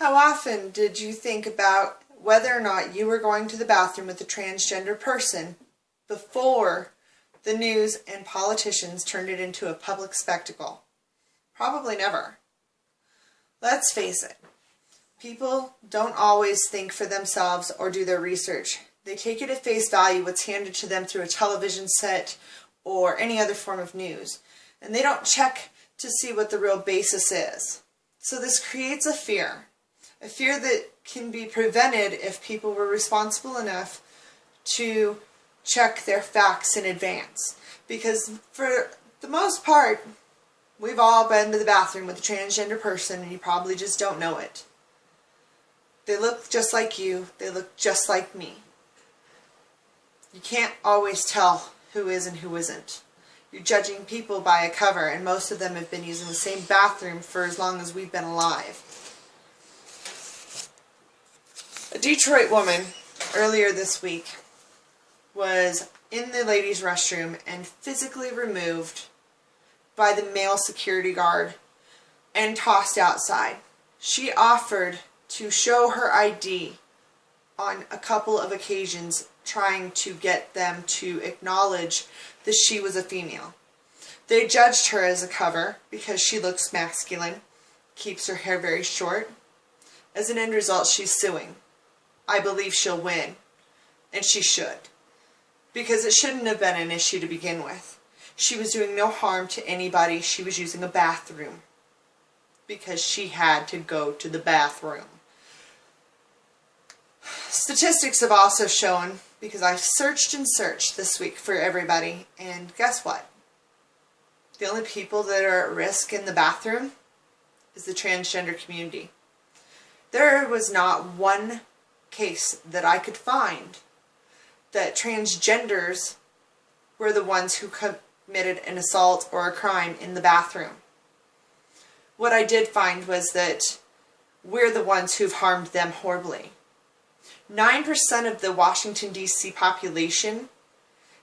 How often did you think about whether or not you were going to the bathroom with a transgender person before the news and politicians turned it into a public spectacle? Probably never. Let's face it, people don't always think for themselves or do their research. They take it at face value what's handed to them through a television set or any other form of news, and they don't check to see what the real basis is. So this creates a fear that can be prevented if people were responsible enough to check their facts in advance. Because for the most part, we've all been to the bathroom with a transgender person and you probably just don't know it. They look just like you, they look just like me. You can't always tell who is and who isn't. You're judging people by a cover, and most of them have been using the same bathroom for as long as we've been alive. A Detroit woman earlier this week was in the ladies' restroom and physically removed by the male security guard and tossed outside. She offered to show her ID on a couple of occasions, trying to get them to acknowledge that she was a female. They judged her as a cover because she looks masculine, keeps her hair very short. As an end result, she's suing. I believe she'll win, and she should, because it shouldn't have been an issue to begin with. She was doing no harm to anybody. She was using a bathroom because she had to go to the bathroom. Statistics have also shown, because I've searched and searched this week for everybody, and guess what? The only people that are at risk in the bathroom is the transgender community. There was not one case that I could find that transgenders were the ones who committed an assault or a crime in the bathroom. What I did find was that we're the ones who've harmed them horribly. 9% of the Washington, D.C. population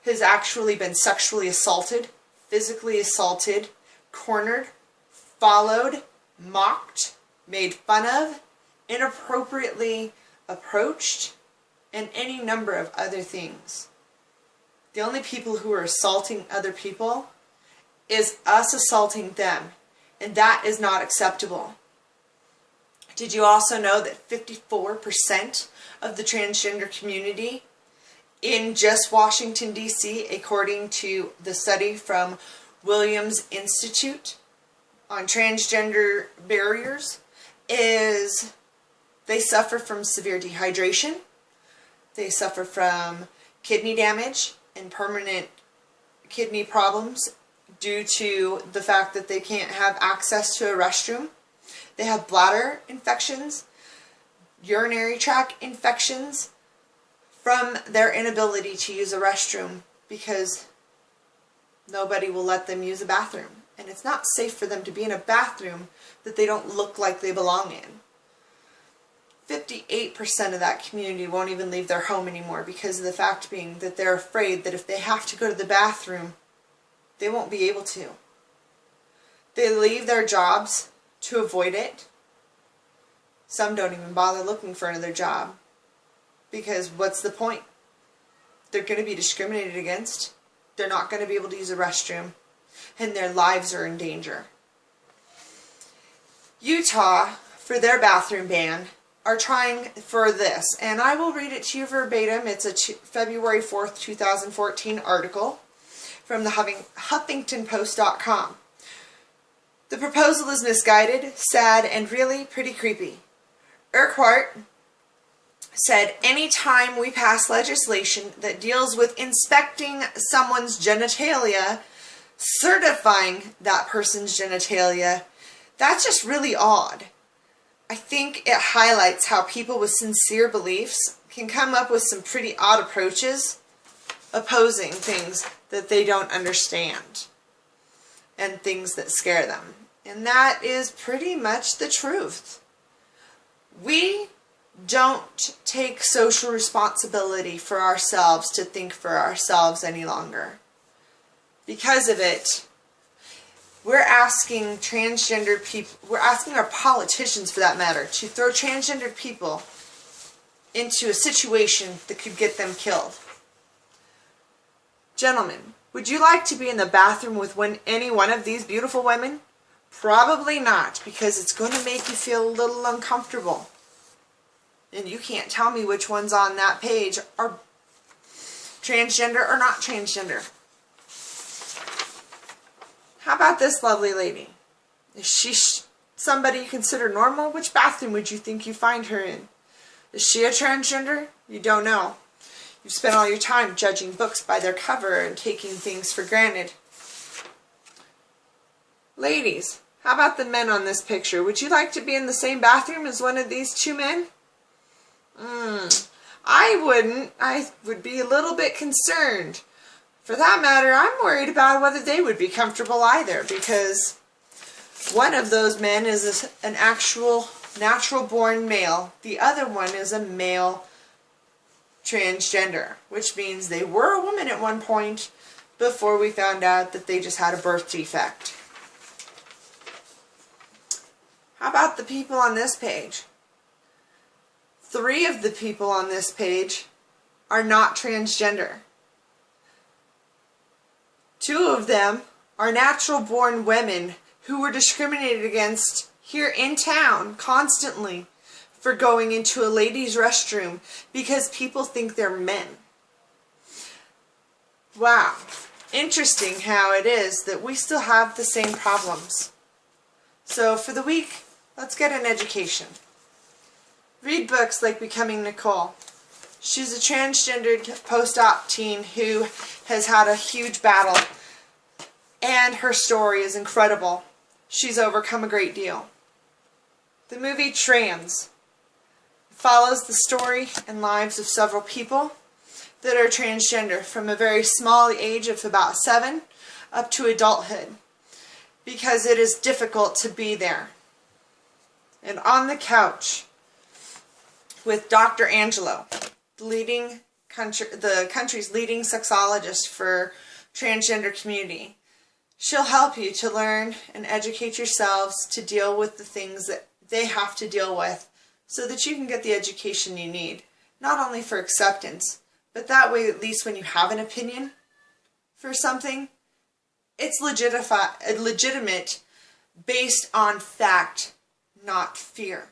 has actually been sexually assaulted, physically assaulted, cornered, followed, mocked, made fun of, inappropriately approached, and any number of other things. The only people who are assaulting other people is us assaulting them, and that is not acceptable. Did you also know that 54% of the transgender community in just Washington, D.C., according to the study from Williams Institute on transgender barriers, is they suffer from severe dehydration, they suffer from kidney damage and permanent kidney problems due to the fact that they can't have access to a restroom. They have bladder infections, urinary tract infections from their inability to use a restroom because nobody will let them use a bathroom. And it's not safe for them to be in a bathroom that they don't look like they belong in. 58% of that community won't even leave their home anymore because of the fact being that they're afraid that if they have to go to the bathroom, they won't be able to. They leave their jobs to avoid it. Some don't even bother looking for another job because what's the point? They're going to be discriminated against. They're not going to be able to use a restroom, and their lives are in danger. Utah, for their bathroom ban, are trying for this, and I will read it to you verbatim. It's a February 4th, 2014 article from the HuffingtonPost.com. The proposal is misguided, sad, and really pretty creepy. Urquhart said, anytime we pass legislation that deals with inspecting someone's genitalia, certifying that person's genitalia, that's just really odd. I think it highlights how people with sincere beliefs can come up with some pretty odd approaches opposing things that they don't understand and things that scare them. And that is pretty much the truth. We don't take social responsibility for ourselves to think for ourselves any longer. Because of it, we're asking transgender people, we're asking our politicians for that matter, to throw transgendered people into a situation that could get them killed. Gentlemen, would you like to be in the bathroom with any one of these beautiful women? Probably not, because it's going to make you feel a little uncomfortable. And you can't tell me which ones on that page are transgender or not transgender. How about this lovely lady? Is she somebody you consider normal? Which bathroom would you think you find her in? Is she a transgender? You don't know. You've spent all your time judging books by their cover and taking things for granted. Ladies, how about the men on this picture? Would you like to be in the same bathroom as one of these two men? I wouldn't. I would be a little bit concerned. For that matter, I'm worried about whether they would be comfortable either, because one of those men is an actual natural-born male. The other one is a male transgender, which means they were a woman at one point before we found out that they just had a birth defect. How about the people on this page? 3 of the people on this page are not transgender. 2 of them are natural-born women who were discriminated against here in town constantly for going into a ladies' restroom because people think they're men. Wow. Interesting how it is that we still have the same problems. So for the week, let's get an education. Read books like Becoming Nicole. She's a transgendered post-op teen who has had a huge battle, and her story is incredible. She's overcome a great deal. The movie Trans follows the story and lives of several people that are transgender from a very small age of about 7 up to adulthood, because it is difficult to be there. And On the Couch with Dr. Angelo, the country's leading sexologist for transgender community. She'll help you to learn and educate yourselves to deal with the things that they have to deal with so that you can get the education you need, not only for acceptance, but that way at least when you have an opinion for something, it's legitimate based on fact, not fear.